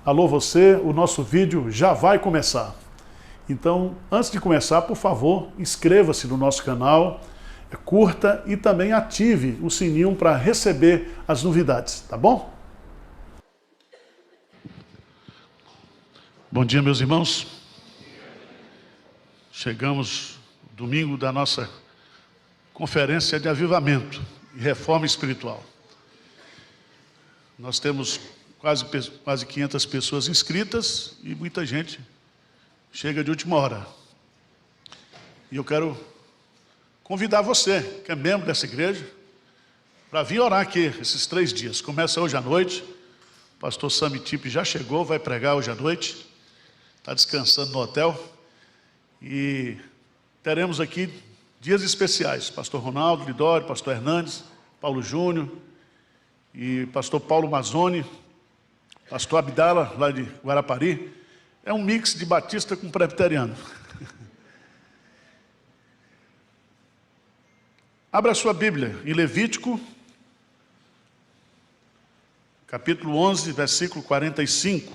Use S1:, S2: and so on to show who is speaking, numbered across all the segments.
S1: Alô você, o nosso vídeo já vai começar. Então, antes de começar, por favor, inscreva-se no nosso canal, curta e também ative o sininho para receber as novidades, tá bom? Bom dia, meus irmãos. Chegamos domingo da nossa conferência de avivamento e reforma espiritual. Nós temos quase 500 pessoas inscritas e muita gente chega de última hora. E eu quero convidar você, que é membro dessa igreja, para vir orar aqui esses 3 dias. Começa hoje à noite. O pastor Sami Tipe já chegou, vai pregar hoje à noite. Está descansando no hotel. E teremos aqui dias especiais. Pastor Ronaldo Lidório, pastor Hernandes, Paulo Júnior e pastor Paulo Mazzoni, pastor Abdala, lá de Guarapari. É um mix de batista com presbiteriano. Abra sua Bíblia em Levítico, capítulo 11, versículo 45.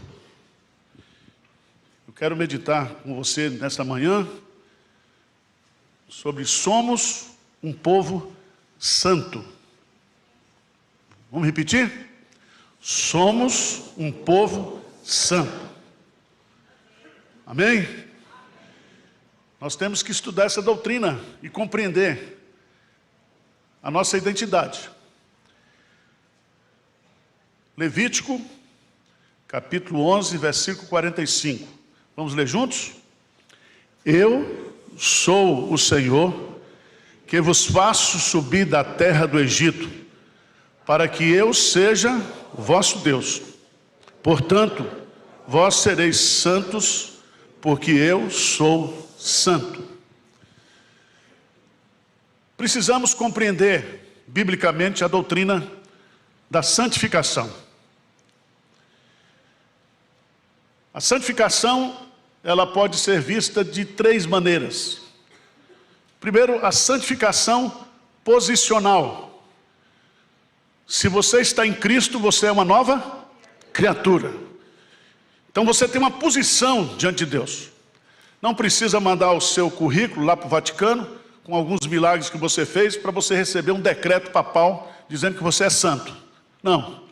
S1: Eu quero meditar com você nesta manhã sobre somos um povo santo. Vamos repetir? Somos um povo santo. Amém? Nós temos que estudar essa doutrina e compreender a nossa identidade. Levítico, capítulo 11, versículo 45. Vamos ler juntos? Eu sou o Senhor, que vos faço subir da terra do Egito, para que eu seja o vosso Deus. Portanto, vós sereis santos, porque eu sou santo. Precisamos compreender biblicamente a doutrina da santificação. A santificação, ela pode ser vista de 3 maneiras. Primeiro, a santificação posicional. Se você está em Cristo, você é uma nova criatura. Então você tem uma posição diante de Deus. Não precisa mandar o seu currículo lá para o Vaticano, com alguns milagres que você fez, para você receber um decreto papal dizendo que você é santo. Não.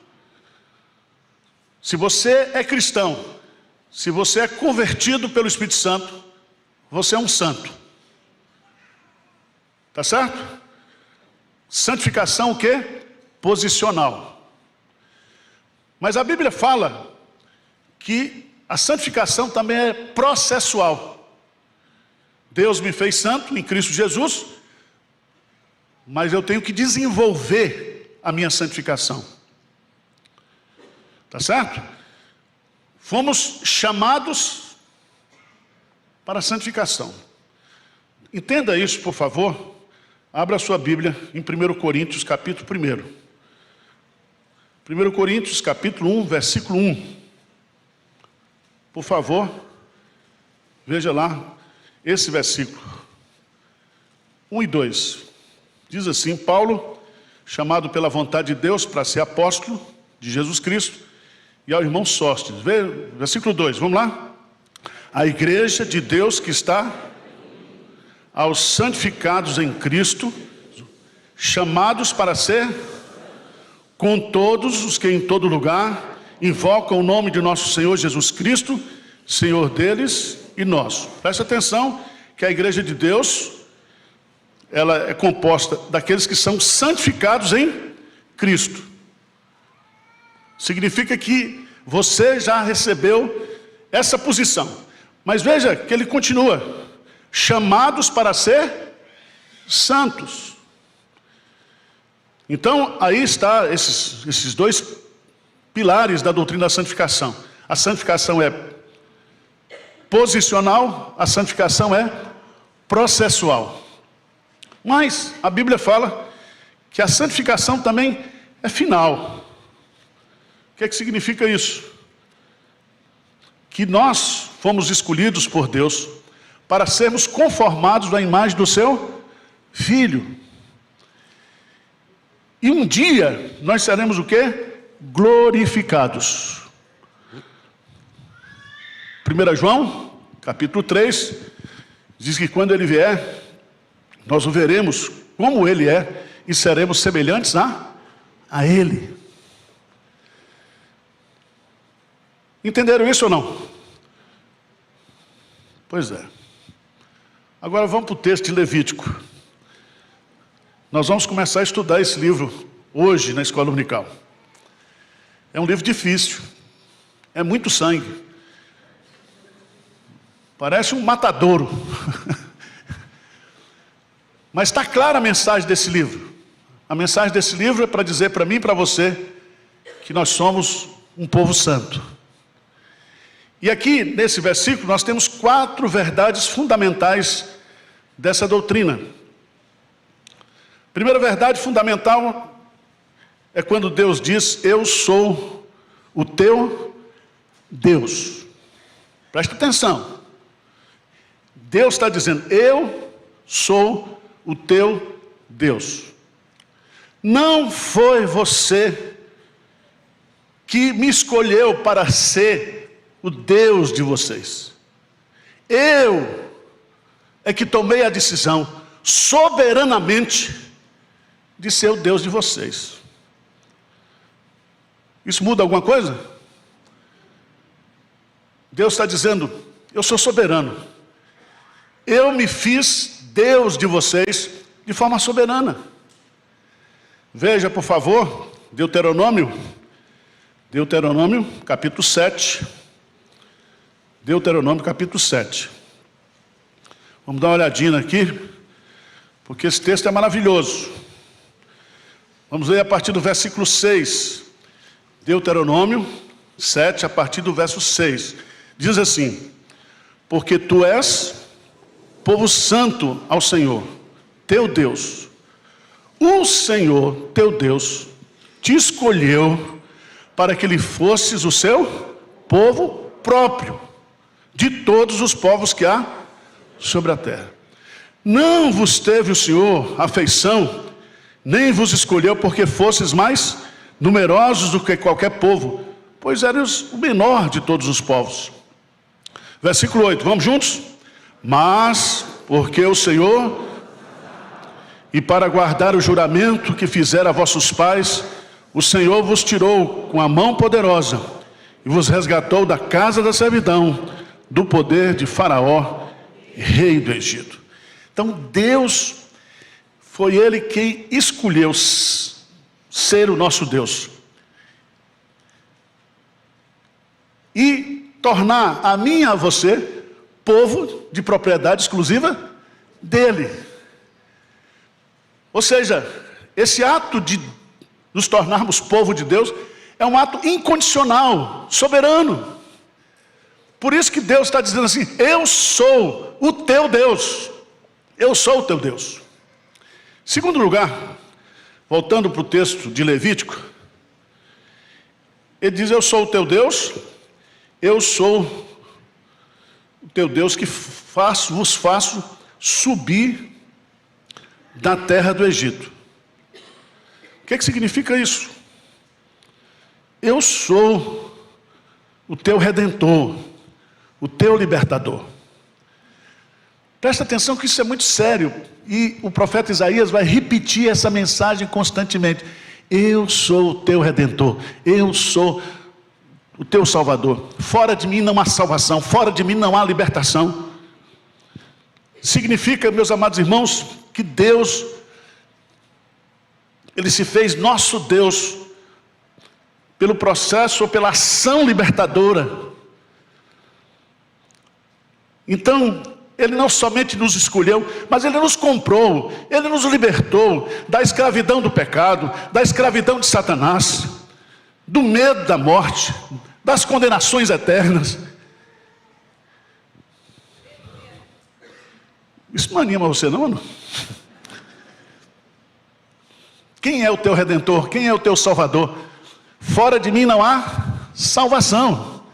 S1: Se você é cristão, se você é convertido pelo Espírito Santo, você é um santo. Tá certo? Santificação o quê? Posicional. Mas a Bíblia fala que a santificação também é processual. Deus me fez santo em Cristo Jesus, mas eu tenho que desenvolver a minha santificação. Tá certo? Fomos chamados para a santificação. Entenda isso, por favor. Abra a sua Bíblia em 1 Coríntios, capítulo 1. 1 Coríntios, capítulo 1, versículo 1. Por favor, veja lá esse versículo. 1 e 2. Diz assim: Paulo, chamado pela vontade de Deus para ser apóstolo de Jesus Cristo, e ao irmão Sóstenes. Versículo 2, vamos lá? A igreja de Deus que está aos santificados em Cristo, chamados para ser com todos os que em todo lugar invocam o nome de nosso Senhor Jesus Cristo, Senhor deles e nosso. Presta atenção que a igreja de Deus, ela é composta daqueles que são santificados em Cristo. Significa que você já recebeu essa posição. Mas veja que ele continua: chamados para ser santos. Então, aí está esses 2 pilares da doutrina da santificação. A santificação é posicional, a santificação é processual. Mas a Bíblia fala que a santificação também é final. O que é que significa isso? Que nós fomos escolhidos por Deus para sermos conformados à imagem do seu Filho. E um dia nós seremos o quê? Glorificados. 1 João, capítulo 3, diz que quando ele vier, nós o veremos como ele é e seremos semelhantes a ele. Entenderam isso ou não? Pois é. Agora vamos para o texto de Levítico. Nós vamos começar a estudar esse livro hoje na escola dominical. É um livro difícil, é muito sangue. Parece um matadouro. Mas está clara a mensagem desse livro. A mensagem desse livro é para dizer para mim e para você que nós somos um povo santo. E aqui, nesse versículo, nós temos 4 verdades fundamentais dessa doutrina. Primeira verdade fundamental é quando Deus diz: eu sou o teu Deus. Presta atenção. Deus está dizendo: eu sou o teu Deus. Não foi você que me escolheu para ser o Deus de vocês. Eu é que tomei a decisão soberanamente de ser o Deus de vocês. Isso muda alguma coisa? Deus está dizendo: eu sou soberano. Eu me fiz Deus de vocês de forma soberana. Veja, por favor, Deuteronômio capítulo 7. Deuteronômio capítulo 7. Vamos dar uma olhadinha aqui, porque esse texto é maravilhoso. Vamos ler a partir do versículo 6. Deuteronômio 7, a partir do verso 6. Diz assim: porque tu és povo santo ao Senhor, teu Deus. O Senhor, teu Deus, te escolheu para que lhe fosses o seu povo próprio, de todos os povos que há sobre a terra. Não vos teve o Senhor afeição, nem vos escolheu porque fosses mais numerosos do que qualquer povo, pois eres o menor de todos os povos. Versículo 8, vamos juntos? Mas, porque o Senhor, e para guardar o juramento que fizera a vossos pais, o Senhor vos tirou com a mão poderosa, e vos resgatou da casa da servidão, do poder de Faraó, rei do Egito. Então Deus, foi Ele quem escolheu ser o nosso Deus. E tornar a mim e a você povo de propriedade exclusiva dele. Ou seja, esse ato de nos tornarmos povo de Deus é um ato incondicional, soberano. Por isso que Deus está dizendo assim: eu sou o teu Deus. Eu sou o teu Deus. Segundo lugar, voltando para o texto de Levítico, ele diz: eu sou o teu Deus, eu sou o teu Deus que vos faço subir da terra do Egito. O que significa isso? Eu sou o teu redentor, o teu libertador. Presta atenção que isso é muito sério, e o profeta Isaías vai repetir essa mensagem constantemente. Eu sou o teu redentor, eu sou o teu salvador. Fora de mim não há salvação, fora de mim não há libertação. Significa, meus amados irmãos, que Deus, Ele se fez nosso Deus pelo processo ou pela ação libertadora. Então, Ele não somente nos escolheu, mas Ele nos comprou, Ele nos libertou da escravidão do pecado, da escravidão de Satanás, do medo da morte, das condenações eternas. Isso não anima você não, mano? Quem é o teu redentor? Quem é o teu salvador? Fora de mim não há salvação.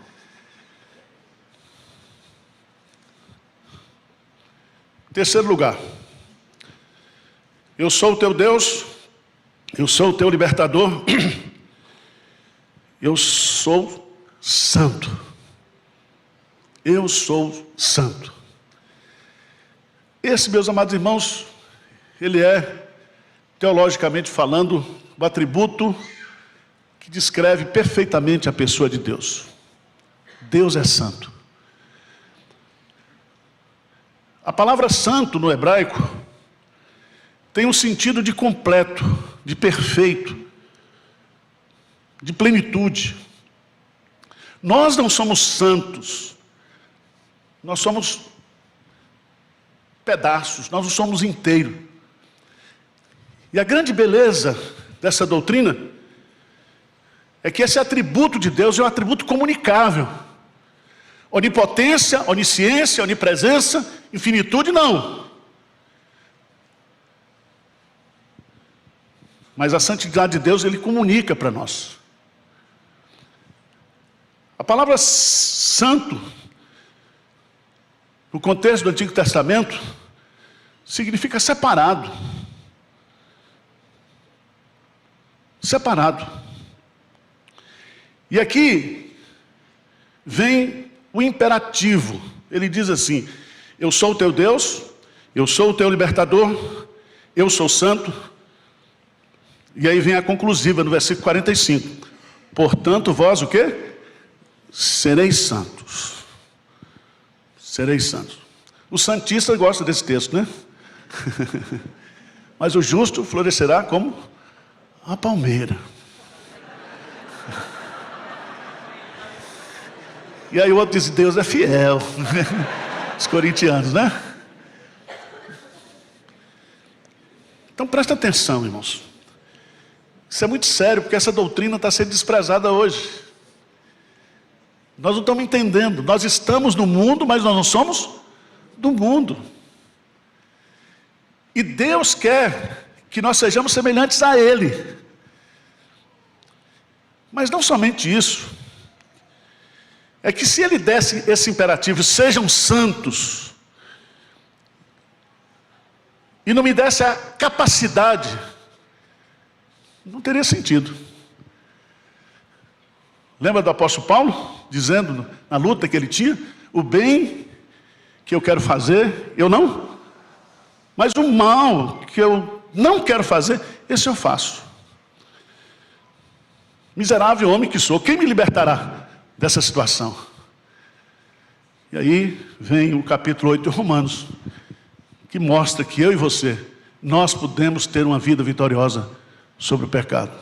S1: Terceiro lugar, eu sou o teu Deus, eu sou o teu libertador, eu sou santo. Eu sou santo. Esse, meus amados irmãos, ele é, teologicamente falando, o atributo que descreve perfeitamente a pessoa de Deus. Deus é santo. A palavra santo no hebraico tem um sentido de completo, de perfeito, de plenitude. Nós não somos santos, nós somos pedaços, nós não somos inteiros. E a grande beleza dessa doutrina é que esse atributo de Deus é um atributo comunicável. Onipotência, onisciência, onipresença, infinitude, não. Mas a santidade de Deus, Ele comunica para nós. A palavra santo, no contexto do Antigo Testamento, significa separado. Separado. E aqui vem o imperativo. Ele diz assim: eu sou o teu Deus, eu sou o teu libertador, eu sou santo. E aí vem a conclusiva no versículo 45. Portanto, vós o quê? Sereis santos. Sereis santos. O santista gosta desse texto, né? Mas o justo florescerá como a palmeira. E aí o outro diz: Deus é fiel. Os corintianos, né? Então presta atenção, irmãos. Isso é muito sério, porque essa doutrina está sendo desprezada hoje. Nós não estamos entendendo. Nós estamos no mundo, mas nós não somos do mundo. E Deus quer que nós sejamos semelhantes a Ele. Mas não somente isso. É que se Ele desse esse imperativo, sejam santos, e não me desse a capacidade, não teria sentido. Lembra do apóstolo Paulo? Dizendo na luta que ele tinha: o bem que eu quero fazer, eu não. Mas o mal que eu não quero fazer, esse eu faço. Miserável homem que sou, quem me libertará dessa situação? E aí vem o capítulo 8 de Romanos, que mostra que eu e você, nós podemos ter uma vida vitoriosa sobre o pecado.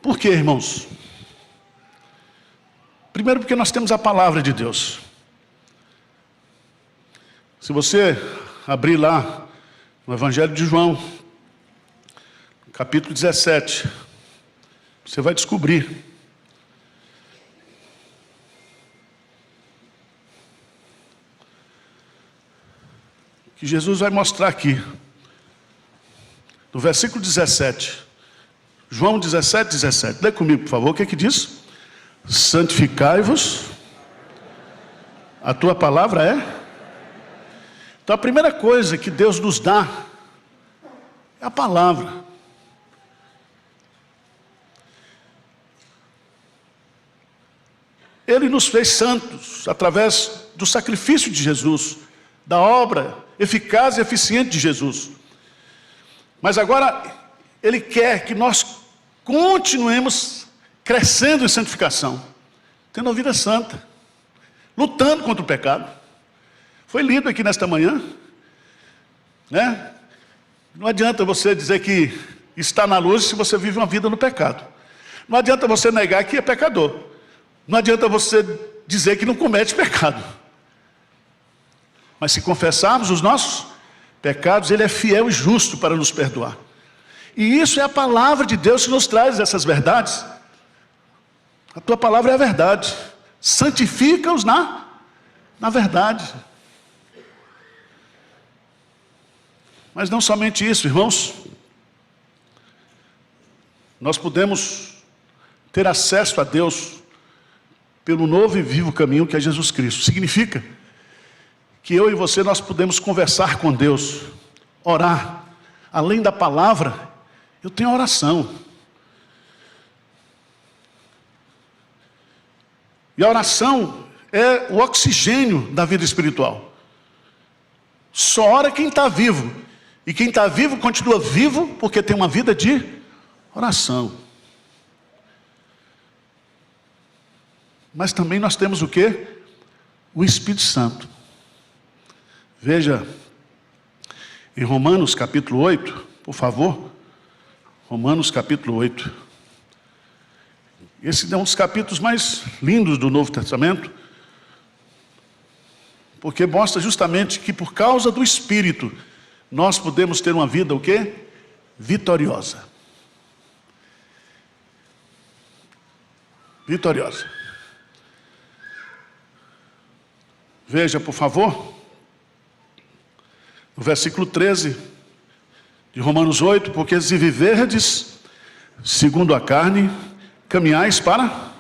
S1: Por quê, irmãos? Primeiro, porque nós temos a palavra de Deus. Se você abrir lá no Evangelho de João, capítulo 17, você vai descobrir que Jesus vai mostrar aqui, no versículo 17, João 17, 17, lê comigo, por favor, o que é que diz? Santificai-vos, a tua palavra é? Então a primeira coisa que Deus nos dá é a palavra. Ele nos fez santos através do sacrifício de Jesus, da obra eficaz e eficiente de Jesus. Mas agora Ele quer que nós continuemos crescendo em santificação, tendo uma vida santa, lutando contra o pecado. Foi lido aqui nesta manhã, né? Não adianta você dizer que está na luz se você vive uma vida no pecado. Não adianta você negar que é pecador. Não adianta você dizer que não comete pecado. Mas se confessarmos os nossos pecados, Ele é fiel e justo para nos perdoar. E isso é a palavra de Deus que nos traz essas verdades. A tua palavra é a verdade. Santifica-os na verdade. Mas não somente isso, irmãos. Nós podemos ter acesso a Deus pelo novo e vivo caminho que é Jesus Cristo. Significa que eu e você, nós podemos conversar com Deus, orar. Além da palavra, eu tenho a oração. E a oração é o oxigênio da vida espiritual. Só ora quem está vivo. E quem está vivo continua vivo porque tem uma vida de oração. Mas também nós temos o quê? O Espírito Santo. Veja, em Romanos capítulo 8, por favor. Romanos capítulo 8. Esse é um dos capítulos mais lindos do Novo Testamento, porque mostra justamente que por causa do Espírito, nós podemos ter uma vida o quê? Vitoriosa. Vitoriosa. Veja, por favor, no versículo 13 de Romanos 8, porque se viverdes segundo a carne, caminhais para,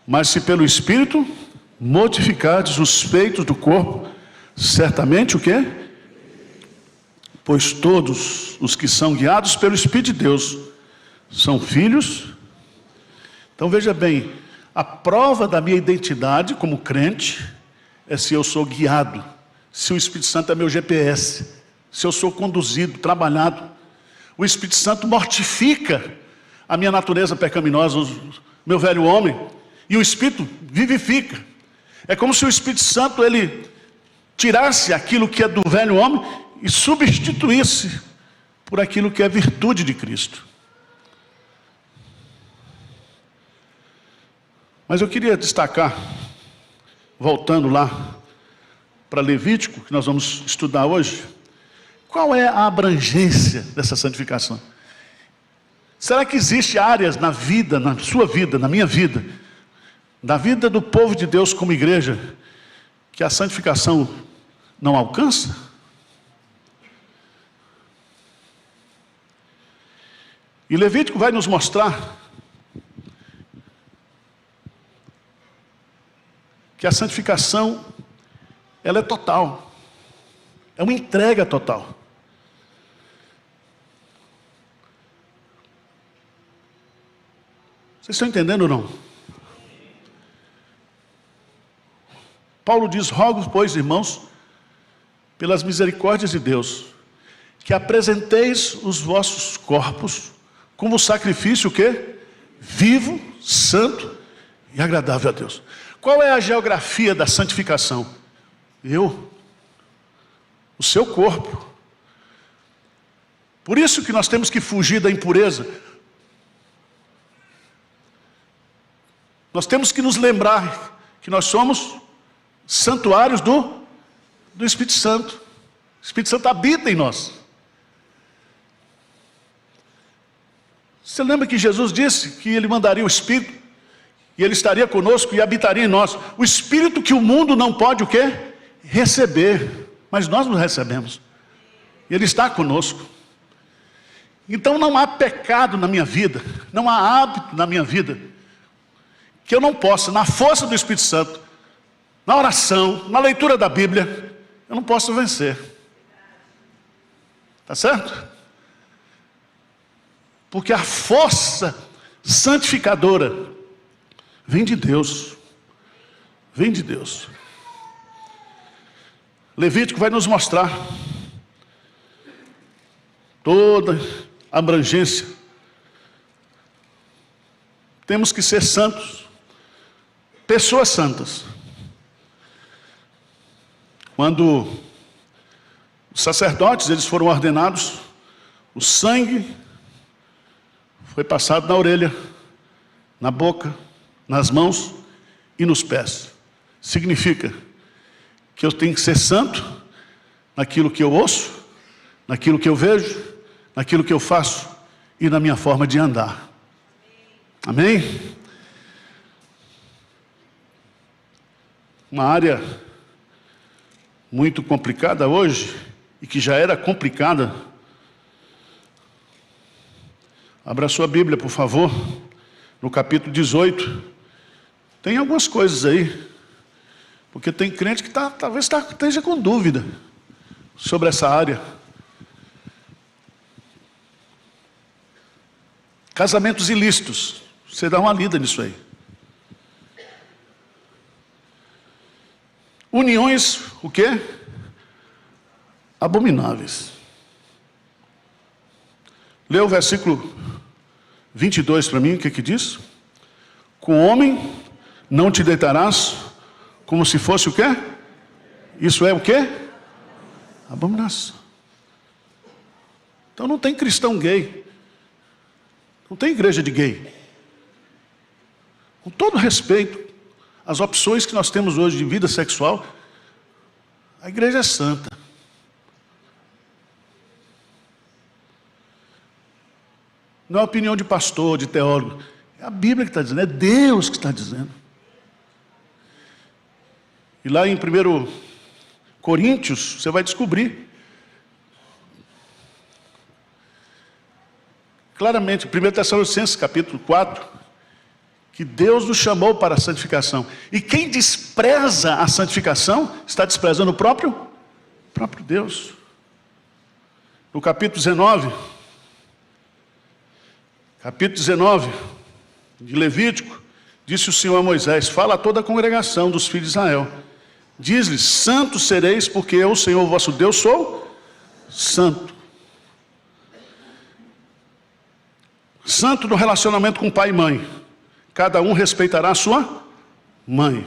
S1: mas se pelo Espírito mortificardes os feitos do corpo, certamente o quê? Pois todos os que são guiados pelo Espírito de Deus são filhos. Então veja bem, a prova da minha identidade como crente é se eu sou guiado, se o Espírito Santo é meu GPS, se eu sou conduzido, trabalhado. O Espírito Santo mortifica a minha natureza pecaminosa, o meu velho homem, e o Espírito vivifica. É como se o Espírito Santo, ele tirasse aquilo que é do velho homem e substituísse por aquilo que é virtude de Cristo. Mas eu queria destacar, voltando lá para Levítico, que nós vamos estudar hoje, qual é a abrangência dessa santificação? Será que existe áreas na vida, na sua vida, na minha vida, na vida do povo de Deus como igreja, que a santificação não alcança? E Levítico vai nos mostrar que a santificação, ela é total, é uma entrega total. Vocês estão entendendo ou não? Paulo diz: rogo, pois, irmãos, pelas misericórdias de Deus, que apresenteis os vossos corpos como sacrifício o quê? Vivo, santo e agradável a Deus. Qual é a geografia da santificação? O seu corpo. Por isso que nós temos que fugir da impureza. Nós temos que nos lembrar que nós somos santuários do Espírito Santo. O Espírito Santo habita em nós. Você lembra que Jesus disse que Ele mandaria o Espírito, e Ele estaria conosco e habitaria em nós. O Espírito que o mundo não pode o quê? Receber. Mas nós o recebemos. Ele está conosco. Então não há pecado na minha vida, não há hábito na minha vida, que eu não possa, na força do Espírito Santo, na oração, na leitura da Bíblia, eu não posso vencer. Tá certo? Porque a força santificadora vem de Deus. Vem de Deus. Levítico vai nos mostrar toda a abrangência. Temos que ser santos. Pessoas santas. Quando os sacerdotes, eles foram ordenados, o sangue foi passado na orelha, na boca, nas mãos e nos pés. Significa que eu tenho que ser santo naquilo que eu ouço, naquilo que eu vejo, naquilo que eu faço e na minha forma de andar. Amém? Uma área muito complicada hoje, e que já era complicada. Abra sua Bíblia, por favor, no capítulo 18. Tem algumas coisas aí, porque tem crente que talvez esteja com dúvida sobre essa área. Casamentos ilícitos, você dá uma lida nisso aí. uniões, o quê? Abomináveis. Lê o versículo 22 para mim, o que diz? Com homem não te deitarás como se fosse o quê? Isso é o quê? Abominação. Então não tem cristão gay. Não tem igreja de gay. Com todo respeito às opções que nós temos hoje de vida sexual, a igreja é santa. Não é opinião de pastor, de teólogo. É a Bíblia que está dizendo, é Deus que está dizendo. E lá em 1 Coríntios, você vai descobrir claramente, 1 Tessalonicenses capítulo 4, que Deus nos chamou para a santificação. E quem despreza a santificação, está desprezando o próprio Deus. No capítulo 19 de Levítico, disse o Senhor a Moisés: fala a toda a congregação dos filhos de Israel. Diz-lhes: santos sereis, porque eu, o Senhor vosso Deus, sou santo. Santo no relacionamento com pai e mãe. Cada um respeitará a sua mãe.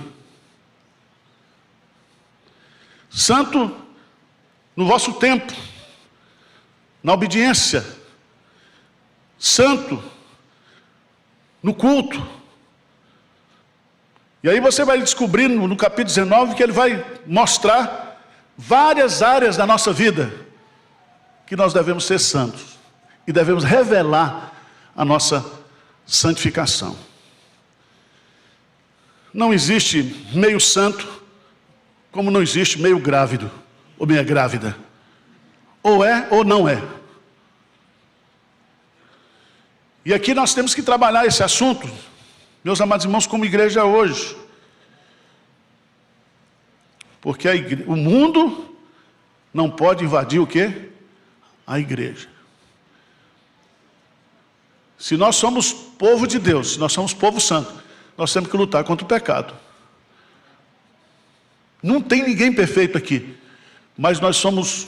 S1: Santo no vosso tempo, na obediência. Santo no culto. E aí você vai descobrir no capítulo 19 que ele vai mostrar várias áreas da nossa vida que nós devemos ser santos e devemos revelar a nossa santificação. Não existe meio santo, como não existe meio grávido ou meia grávida. Ou é ou não é. E aqui nós temos que trabalhar esse assunto, meus amados irmãos, como igreja hoje. Porque o mundo não pode invadir o quê? A igreja. Se nós somos povo de Deus, se nós somos povo santo, nós temos que lutar contra o pecado. Não tem ninguém perfeito aqui, mas nós somos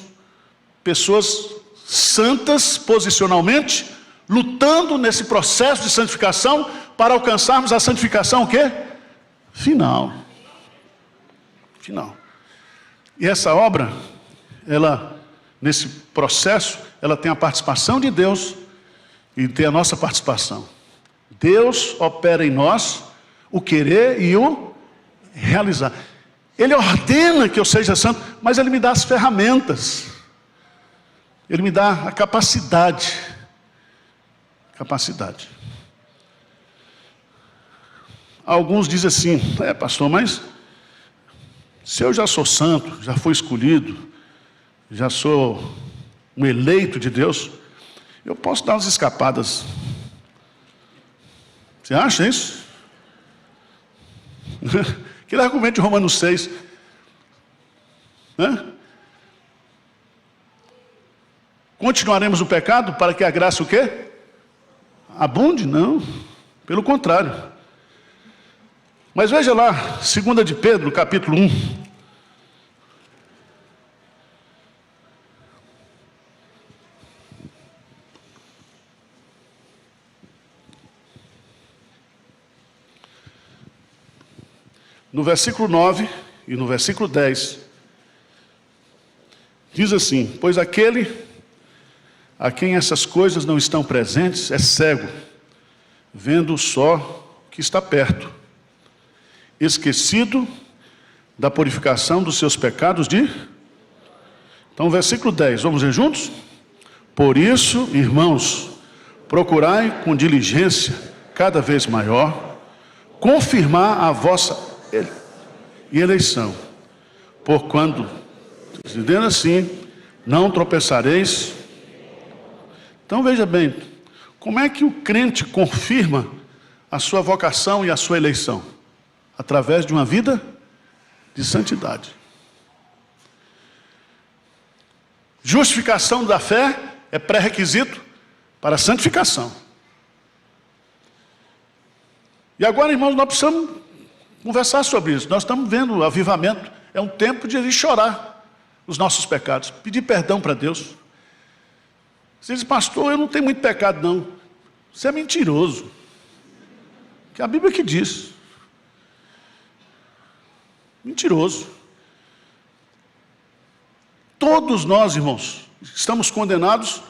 S1: pessoas santas posicionalmente, lutando nesse processo de santificação para alcançarmos a santificação o quê? Final. E essa obra, ela, nesse processo, ela tem a participação de Deus e tem a nossa participação. Deus opera em nós o querer e o realizar. Ele ordena que eu seja santo, mas Ele me dá as ferramentas. Ele me dá a capacidade. Alguns dizem assim: pastor, mas se eu já sou santo, já fui escolhido, já sou um eleito de Deus, eu posso dar umas escapadas. Você acha isso? Aquele argumento de Romanos 6. Continuaremos no pecado para que a graça o quê? Abunde? Não, pelo contrário. Mas veja lá, 2 de Pedro, capítulo 1. No versículo 9 e no versículo 10, diz assim: pois aquele a quem essas coisas não estão presentes é cego, vendo só o que está perto, esquecido da purificação dos seus pecados de... Então, versículo 10, vamos ler juntos? Por isso, irmãos, procurai com diligência cada vez maior confirmar a vossa eleição, por quando, dizendo assim, não tropeçareis. Então veja bem, como é que o crente confirma a sua vocação e a sua eleição? Através de uma vida de santidade. Justificação da fé é pré-requisito para a santificação. E agora, irmãos, nós precisamos conversar sobre isso. Nós estamos vendo o avivamento, É um tempo de a gente chorar os nossos pecados, pedir perdão para Deus. Você diz, pastor, eu não tenho muito pecado, não. Você é mentiroso. Que é a Bíblia que diz. Mentiroso. Todos nós, irmãos, estamos condenados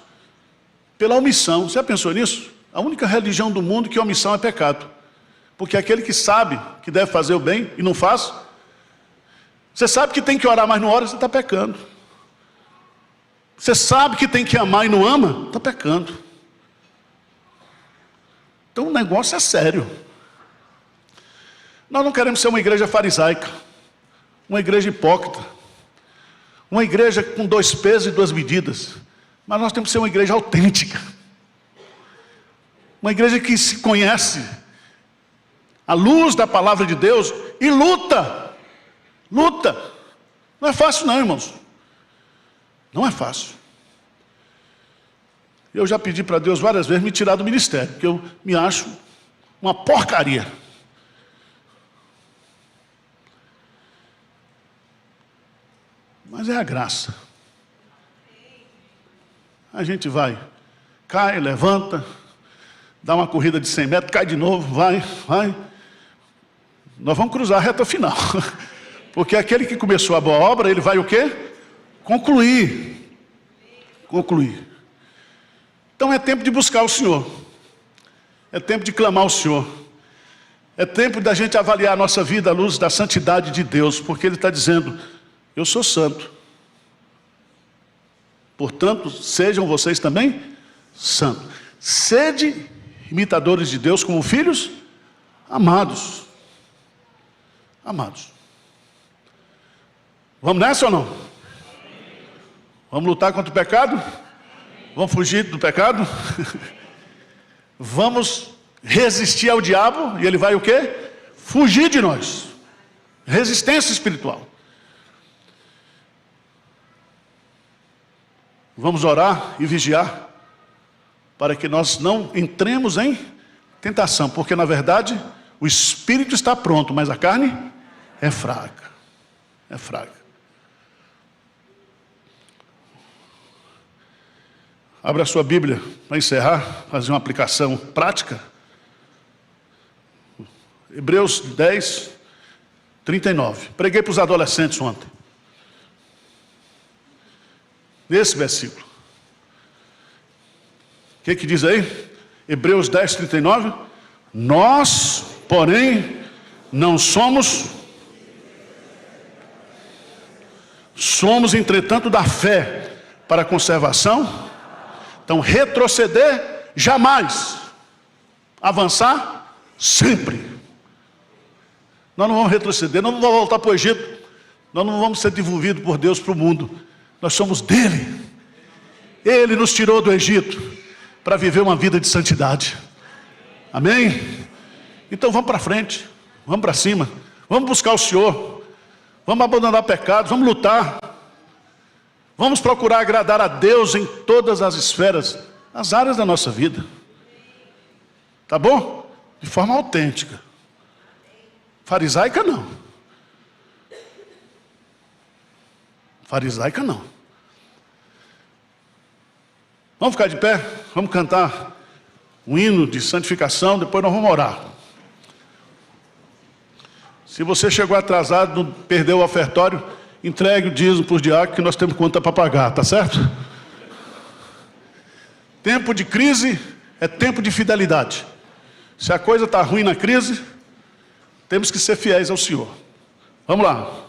S1: pela omissão. Você já pensou nisso? A única religião do mundo que a omissão é pecado. Porque aquele que sabe que deve fazer o bem e não faz, você sabe que tem que orar, mas não ora, você está pecando. Você sabe que tem que amar e não ama, está pecando. Então o negócio é sério. Nós não queremos ser uma igreja farisaica, uma igreja hipócrita, uma igreja com 2 pesos e 2 medidas, mas nós temos que ser uma igreja autêntica, uma igreja que se conhece à luz da palavra de Deus e luta. Não é fácil não, irmãos, não é fácil. Eu já pedi para Deus várias vezes me tirar do ministério, porque eu me acho uma porcaria. Mas é a graça. A gente vai, cai, levanta, dá uma corrida de 100 metros, cai de novo, vai. Nós vamos cruzar a reta final. Porque aquele que começou a boa obra, ele vai o quê? Concluir. Então é tempo de buscar o Senhor. É tempo de clamar ao Senhor. É tempo da gente avaliar a nossa vida à luz da santidade de Deus. Porque Ele está dizendo, eu sou santo. Portanto, sejam vocês também santos. Sede imitadores de Deus como filhos amados. Vamos nessa ou não? Vamos lutar contra o pecado? Vamos fugir do pecado? Vamos resistir ao diabo e ele vai o quê? Fugir de nós. Resistência espiritual. Vamos orar e vigiar para que nós não entremos em tentação, porque na verdade o espírito está pronto, mas a carne é fraca. Abra a sua Bíblia para encerrar, fazer uma aplicação prática. Hebreus 10, 39. Preguei para os adolescentes ontem. Nesse versículo. O que diz aí? Hebreus 10, 39. Nós, porém, não somos entretanto da fé para a conservação. Então retroceder jamais, avançar sempre. Nós não vamos retroceder, nós não vamos voltar para o Egito, nós não vamos ser devolvidos por Deus para o mundo. Nós somos dele. Ele nos tirou do Egito para viver uma vida de santidade. Amém? Então vamos para frente, vamos para cima, vamos buscar o Senhor, vamos abandonar pecados, vamos lutar, vamos procurar agradar a Deus em todas as esferas, as áreas da nossa vida. Tá bom? De forma autêntica. Farisaica não. Farisaica não. Vamos ficar de pé, vamos cantar um hino de santificação, depois nós vamos orar. Se você chegou atrasado, não perdeu o ofertório, entregue o dízimo para os diáconos que nós temos conta para pagar, tá certo? Tempo de crise é tempo de fidelidade. Se a coisa está ruim na crise, temos que ser fiéis ao Senhor. Vamos lá.